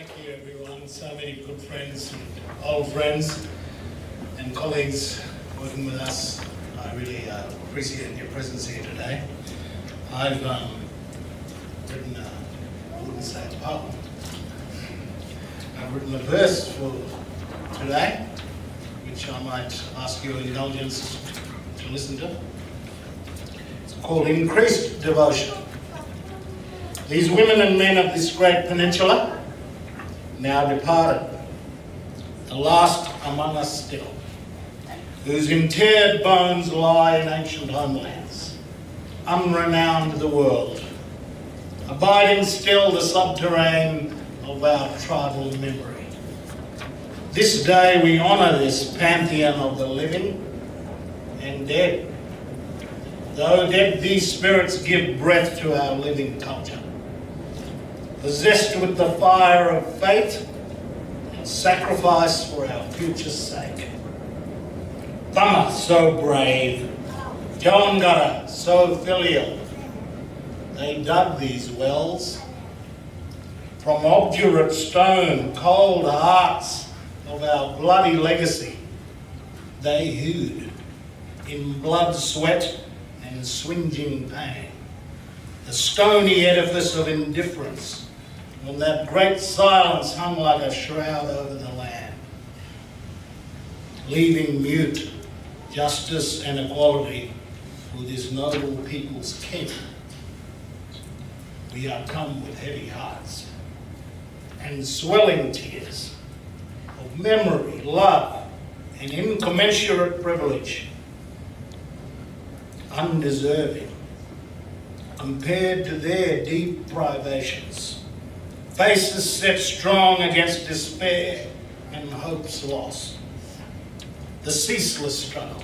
Thank you, everyone. So many good friends, and old friends, and colleagues working with us. I really appreciate your presence here today. I've written, I wouldn't say a poem. I've written a verse for today, which I might ask your indulgence to listen to. It's called Increased Devotion. These women and men of this great peninsula, now departed, the last among us still, whose interred bones lie in ancient homelands, unrenowned the world, abiding still the subterrane of our tribal memory. This day we honour this pantheon of the living and dead, though dead these spirits give breath to our living culture, possessed with the fire of faith and sacrifice for our future's sake. Bummer, so brave, Jawangara, so filial, they dug these wells. From obdurate stone, cold hearts of our bloody legacy, they hewed in blood, sweat and swinging pain the stony edifice of indifference, when that great silence hung like a shroud over the land, leaving mute justice and equality for this noble people's king. We are come with heavy hearts and swelling tears of memory, love, and incommensurate privilege, undeserving compared to their deep privations. Faces set strong against despair and hope's loss. The ceaseless struggle.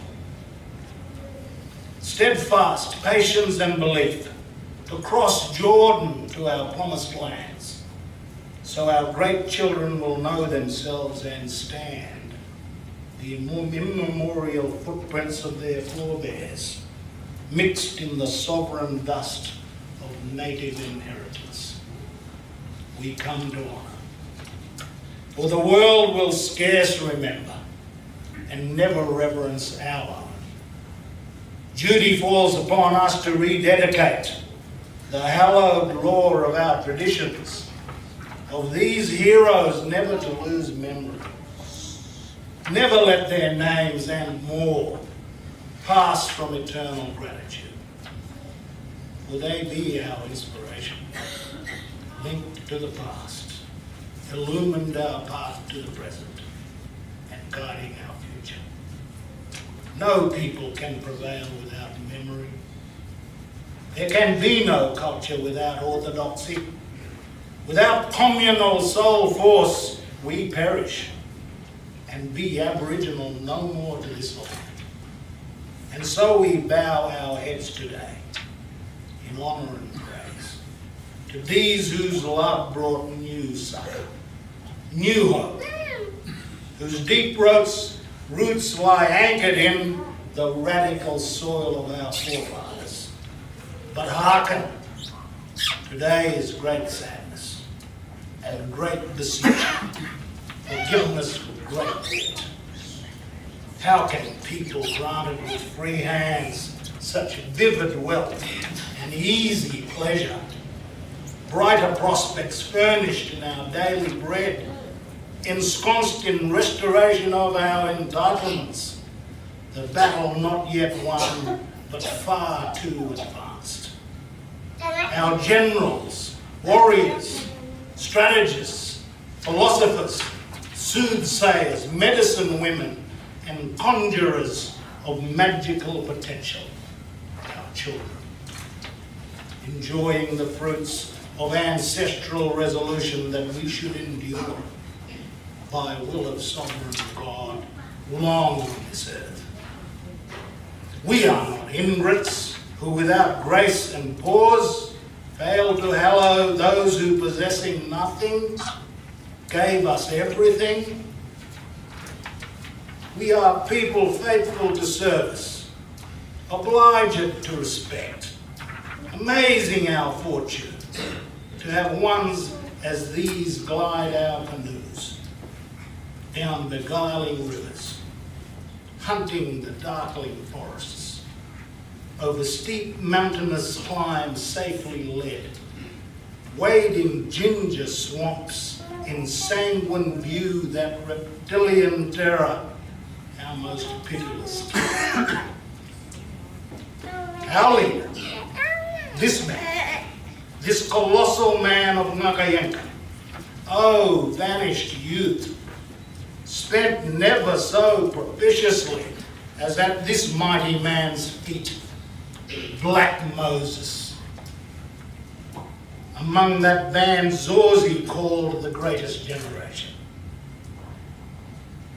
Steadfast patience and belief to cross Jordan to our promised lands, so our great children will know themselves and stand the immemorial footprints of their forebears, mixed in the sovereign dust of native inheritance. We come to honour. For the world will scarce remember and never reverence our own. Duty falls upon us to rededicate the hallowed lore of our traditions, of these heroes never to lose memory. Never let their names and more pass from eternal gratitude. Will they be our inspiration? Linked to the past, illumined our path to the present, and guiding our future. No people can prevail without memory. There can be no culture without orthodoxy. Without communal soul force, we perish, and be Aboriginal no more to this land. And so we bow our heads today in honour and praise to these whose love brought new succour, new hope, whose deep roots lie anchored in the radical soil of our forefathers. But hearken, today is great sadness and great beseeching, forgiveness with great guilt. How can people granted with free hands such vivid wealth and easy pleasure, brighter prospects furnished in our daily bread, ensconced in restoration of our entitlements, the battle not yet won, but far too advanced. Our generals, warriors, strategists, philosophers, soothsayers, medicine women, and conjurers of magical potential, our children, enjoying the fruits of ancestral resolution that we should endure by will of sovereign God long on this earth. We are not ingrates who without grace and pause fail to hallow those who possessing nothing gave us everything. We are people faithful to service, obliged to respect, amazing our fortune, to have ones as these glide our canoes down beguiling rivers, hunting the darkling forests, over steep mountainous climbs safely led, wading ginger swamps in sanguine view that reptilian terror, our most pitiless kin. Our leader, this man, this colossal man of Nakayanka, oh, vanished youth, spent never so propitiously as at this mighty man's feet, Black Moses. Among that band Zorzi called the greatest generation.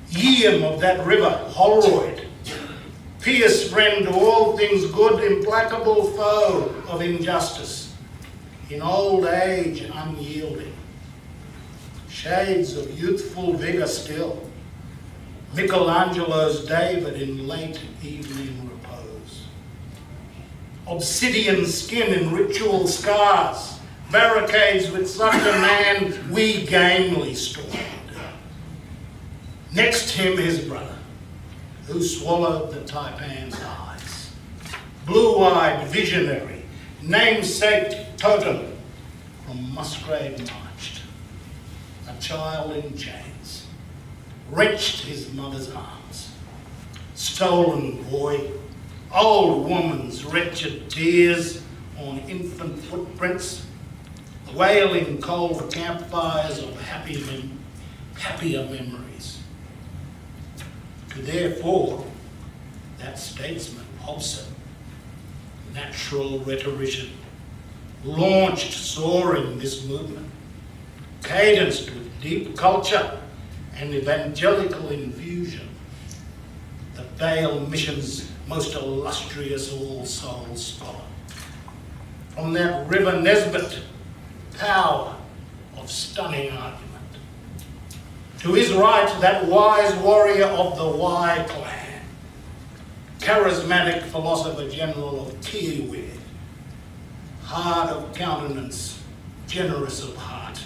Yeam of that river, Holroyd, fierce friend to all things good, implacable foe of injustice, in old age unyielding. Shades of youthful vigor still, Michelangelo's David in late evening repose. Obsidian skin in ritual scars, barricades with such a man we gamely stormed. Next him his brother, who swallowed the taipan's eyes. Blue-eyed visionary, namesake totem, from Musgrave marched. A child in chains, wrenched his mother's arms. Stolen boy, old woman's wretched tears on infant footprints, wailing cold campfires of happier memories. To therefore, that statesman, Hobson, natural rhetorician, launched soaring this movement, cadenced with deep culture and evangelical infusion, the Baal Mission's most illustrious all-soul scholar. From that river Nesbit, power of stunning argument. To his right, that wise warrior of the Y clan, charismatic philosopher general of Kiwi, hard of countenance, generous of heart,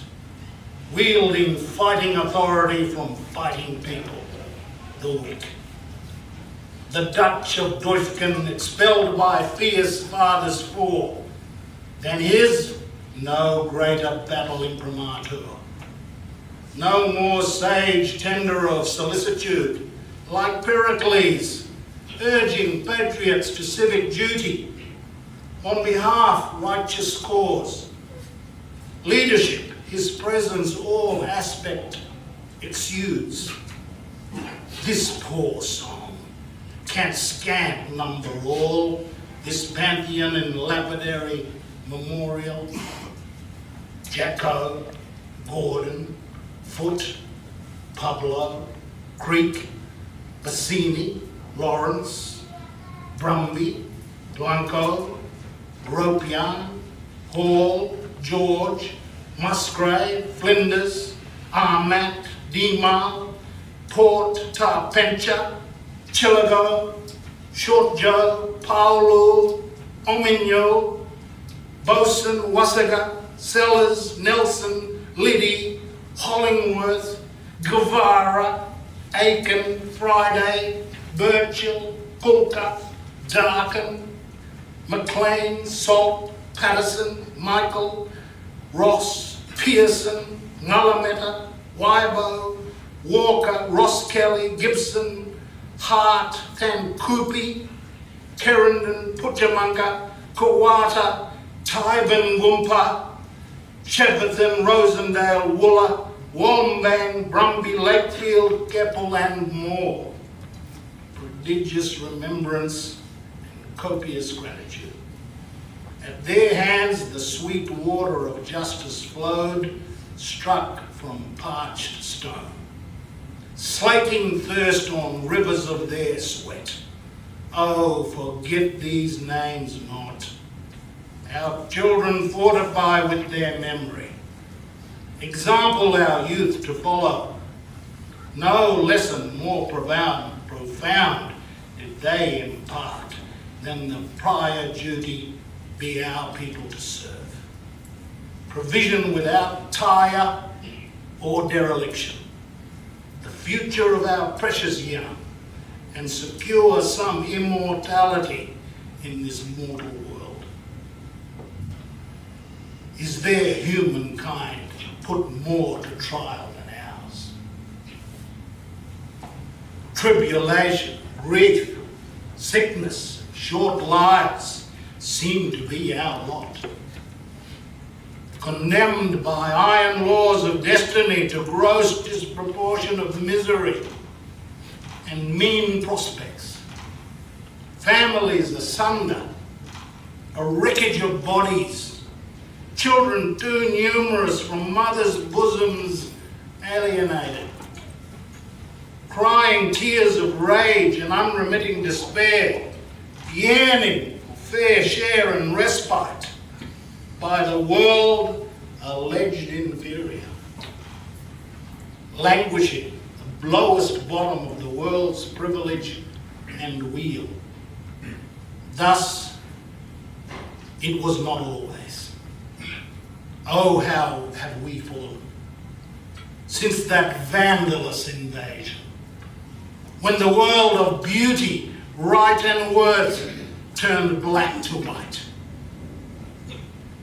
wielding fighting authority from fighting people, the weak. The Dutch of Duifken, expelled by fierce fathers four, than his no greater battle imprimatur. No more sage tender of solicitude, like Pericles, urging patriots to civic duty, on behalf righteous cause. Leadership, his presence all aspect exudes. This poor song can't scant number all, this pantheon in lapidary memorial. Jacko, Gordon, Foote, Pablo, Creek, Bassini, Lawrence, Brumby, Blanco, Gropion, Hall, George, Musgrave, Flinders, Armat, Dima, Port, Tarpencha, Chillago, Short Joe, Paulo, Omino, Bosun, Wasaga, Sellers, Nelson, Liddy, Hollingworth, Guevara, Aiken, Friday, Burchill, Pulka, Darkin, McLean, Salt, Patterson, Michael, Ross, Pearson, Ngalameta, Wybo, Walker, Ross Kelly, Gibson, Hart, Thankupi, Kerendon, Putjamanga, Kawata, Tyban Wumpa, Shepperton, Rosendale, Wooler, Wombang, Brumby, Lakefield, Keppel, and more. Prodigious remembrance and copious gratitude. At their hands the sweet water of justice flowed, struck from parched stone, slaking thirst on rivers of their sweat. Oh, forget these names not. Our children fortify with their memory. Example our youth to follow. No lesson more profound did they impart than the prior duty be our people to serve. provision without tire or dereliction, the future of our precious young, and secure some immortality in this mortal world? Is there humankind put more to trial than ours? Tribulation, grief, sickness, short lives seem to be our lot. Condemned by iron laws of destiny to gross disproportion of misery and mean prospects, families asunder, a wreckage of bodies, children too numerous from mothers' bosoms alienated, crying tears of rage and unremitting despair, yearning for fair share and respite by the world alleged inferior, languishing at the lowest bottom of the world's privilege and weal. Thus, it was not always. Oh, how have we fallen since that vandalous invasion, when the world of beauty, right and worth turned black to white,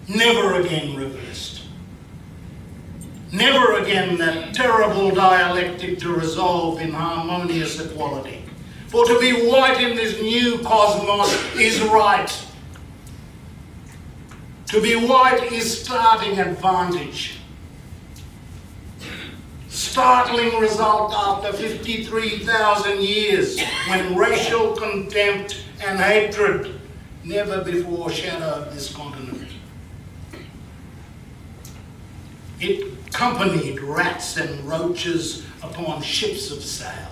never again reversed. Never again that terrible dialectic to resolve in harmonious equality. For to be white in this new cosmos is right. To be white is starting advantage. Startling result after 53,000 years, when racial contempt and hatred never before shadowed this continent. It accompanied rats and roaches upon ships of sail,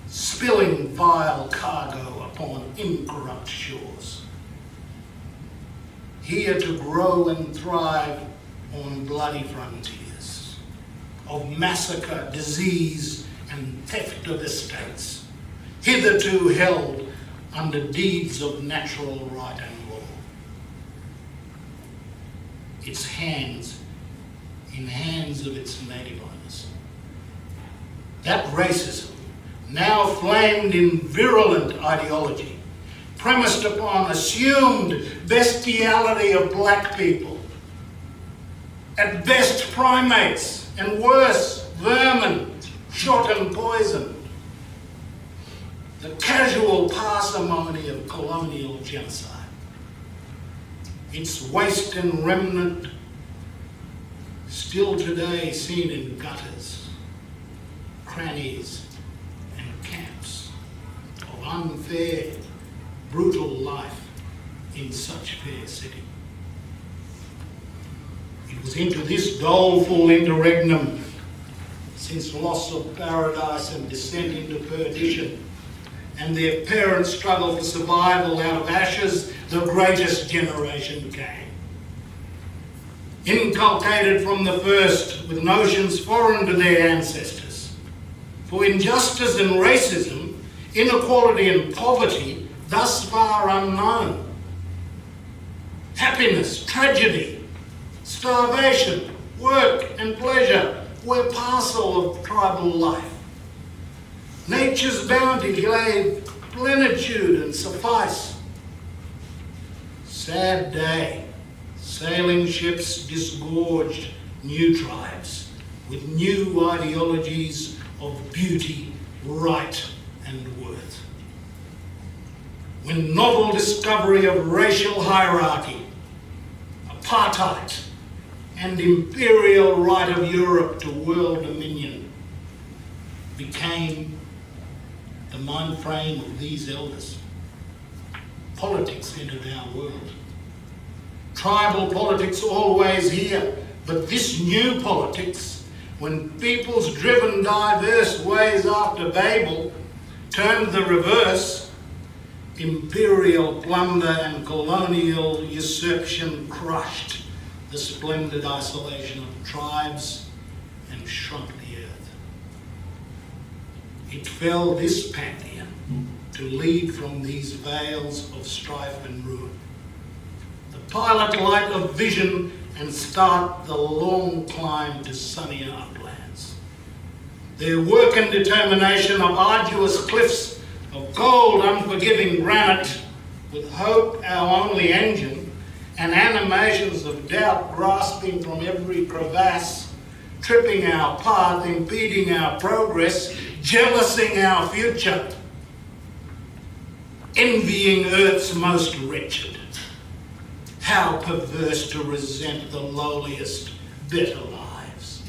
spilling vile cargo upon incorrupt shores, here to grow and thrive on bloody frontiers of massacre, disease, and theft of estates, hitherto held under deeds of natural right and law. Its hands in hands of its native owners. That racism, now flamed in virulent ideology, premised upon assumed bestiality of black people, at best primates, and worse, vermin, shot and poisoned. The casual parsimony of colonial genocide. Its waste and remnant still today seen in gutters, crannies, and camps of unfair, brutal life in such fair city. It was into this doleful interregnum, since loss of paradise and descent into perdition, and their parents' struggle for survival out of ashes, the greatest generation came. Inculcated from the first with notions foreign to their ancestors. For injustice and racism, inequality and poverty, thus far unknown. Happiness, tragedy, starvation, work and pleasure were parcel of tribal life. Nature's bounty gave plenitude and suffice. Sad day, sailing ships disgorged new tribes with new ideologies of beauty, right, and worth. When novel discovery of racial hierarchy, apartheid, and imperial right of Europe to world dominion became the mind frame of these elders, politics entered our world. Tribal politics always here, but this new politics, when peoples driven diverse ways after Babel turned the reverse, imperial plunder and colonial usurpation crushed the splendid isolation of tribes and shrunk the earth. It fell this pantheon to lead from these vales of strife and ruin, the pilot light of vision and start the long climb to sunnier uplands. Their work and determination of arduous cliffs of cold, unforgiving granite, with hope our only engine, and animations of doubt grasping from every crevasse, tripping our path, impeding our progress, jealousing our future, envying earth's most wretched. How perverse to resent the lowliest better lives.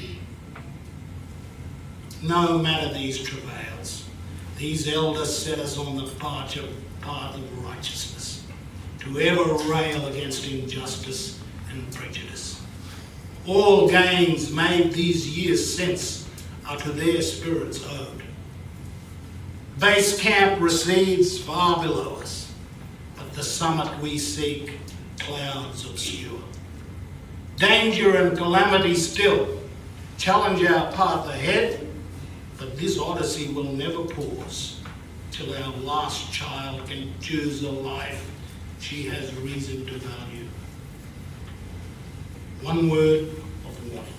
No matter these travails, these elders set us on the path of righteousness, to ever rail against injustice and prejudice. All gains made these years since are to their spirits owed. Base camp recedes far below us, but the summit we seek clouds obscure. Danger and calamity still challenge our path ahead, but this odyssey will never pause till our last child can choose a life she has reason to value. One word of warning.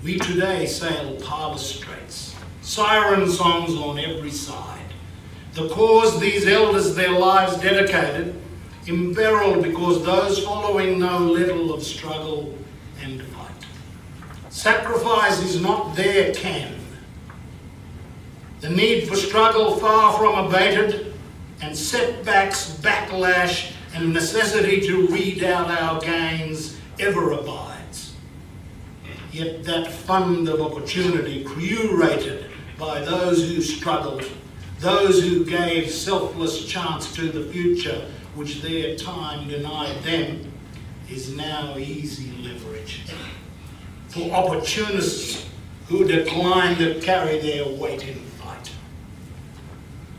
We today sail harvest straits, siren songs on every side. The cause these elders their lives dedicated, imperiled because those following know little of struggle and fight. Sacrifice is not their ken. The need for struggle far from abated, and setbacks, backlash, and necessity to redoubt our gains ever abides. Yet that fund of opportunity curated by those who struggled, those who gave selfless chance to the future which their time denied them, is now easy leverage for opportunists who decline to carry their weight in fight.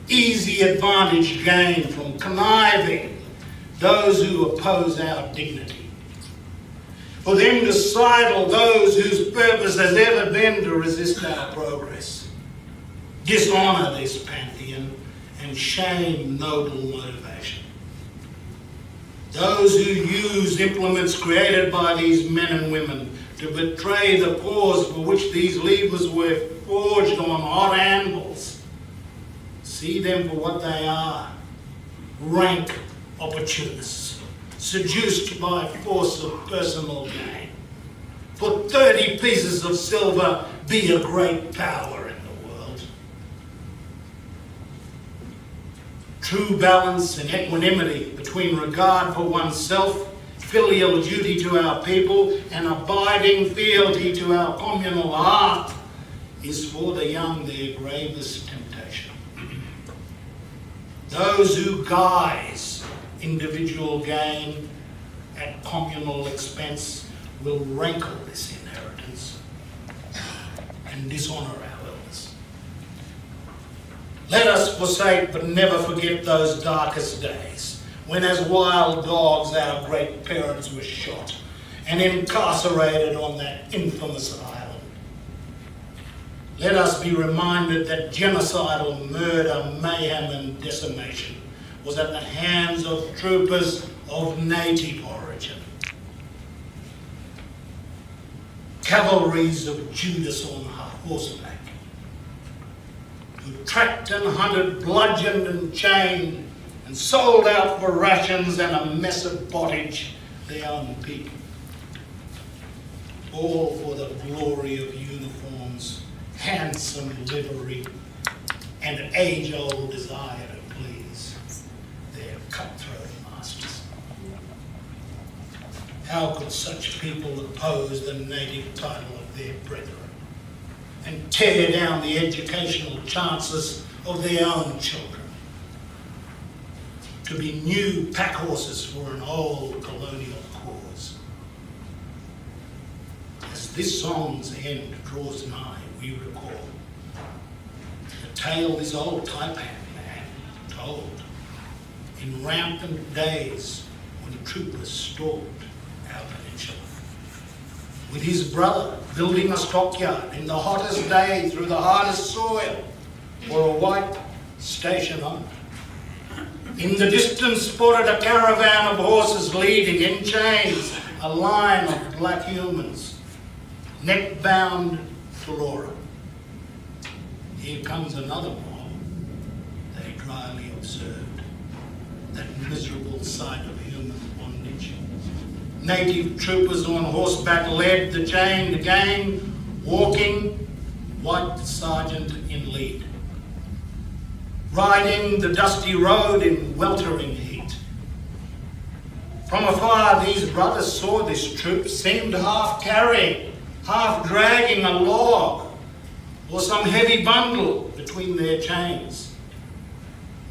Easy advantage gained from conniving those who oppose our dignity. For them to sidle those whose purpose has ever been to resist our progress. Dishonour this pantheon and shame noble motivation. Those who use implements created by these men and women to betray the cause for which these levers were forged on hot anvils, see them for what they are, rank opportunists, seduced by force of personal gain. For 30 pieces of silver be a great power in the world. True balance and equanimity between regard for oneself, filial duty to our people, and abiding fealty to our communal heart is for the young their gravest temptation. Those who guise individual gain at communal expense will rankle this inheritance and dishonour our elders. Let us forsake but never forget those darkest days when as wild dogs our great parents were shot and incarcerated on that infamous island. Let us be reminded that genocidal murder, mayhem and decimation was at the hands of troopers of native origin. Cavalries of Judas on horseback, who tracked and hunted, bludgeoned and chained, and sold out for rations and a mess of pottage their own people. All for the glory of uniforms, handsome livery, and age-old desire to please their cutthroat masters. How could such people oppose the native title of their brethren and tear down the educational chances of their own children? To be new pack horses for an old colonial cause. As this song's end draws nigh, we recall the tale this old Taipan man told in rampant days when troopers stalked our peninsula. With his brother building a stockyard in the hottest day through the hardest soil for a white station owner. In the distance spotted a caravan of horses leading in chains a line of black humans, neck-bound to Laura. Here comes another mob, they dryly observed, that miserable sight of human bondage. Native troopers on horseback led the chained gang, walking, white sergeant in lead. Riding the dusty road in weltering heat. From afar, these brothers saw this troop, seemed half carrying, half dragging a log or some heavy bundle between their chains.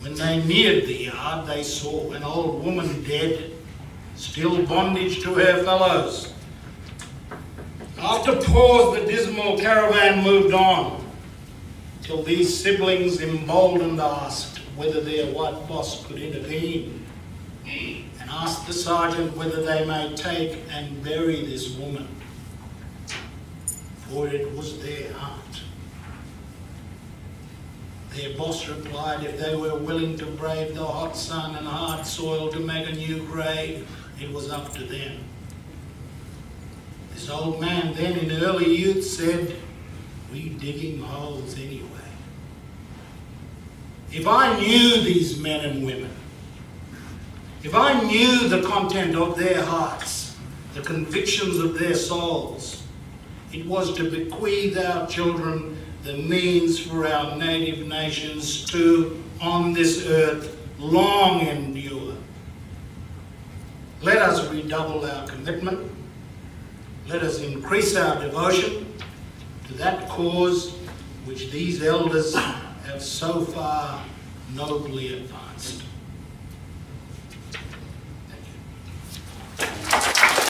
When they neared the yard, they saw an old woman dead, still bondage to her fellows. After pause, the dismal caravan moved on, till these siblings emboldened asked whether their white boss could intervene, and asked the sergeant whether they may take and bury this woman, for it was their aunt. Their boss replied if they were willing to brave the hot sun and hard soil to make a new grave, it was up to them. This old man then in early youth said, "We digging holes anyway." If I knew these men and women, if I knew the content of their hearts, the convictions of their souls, it was to bequeath our children the means for our native nations to, on this earth, long endure. Let us redouble our commitment. Let us increase our devotion to that cause which these elders have so far nobly advanced.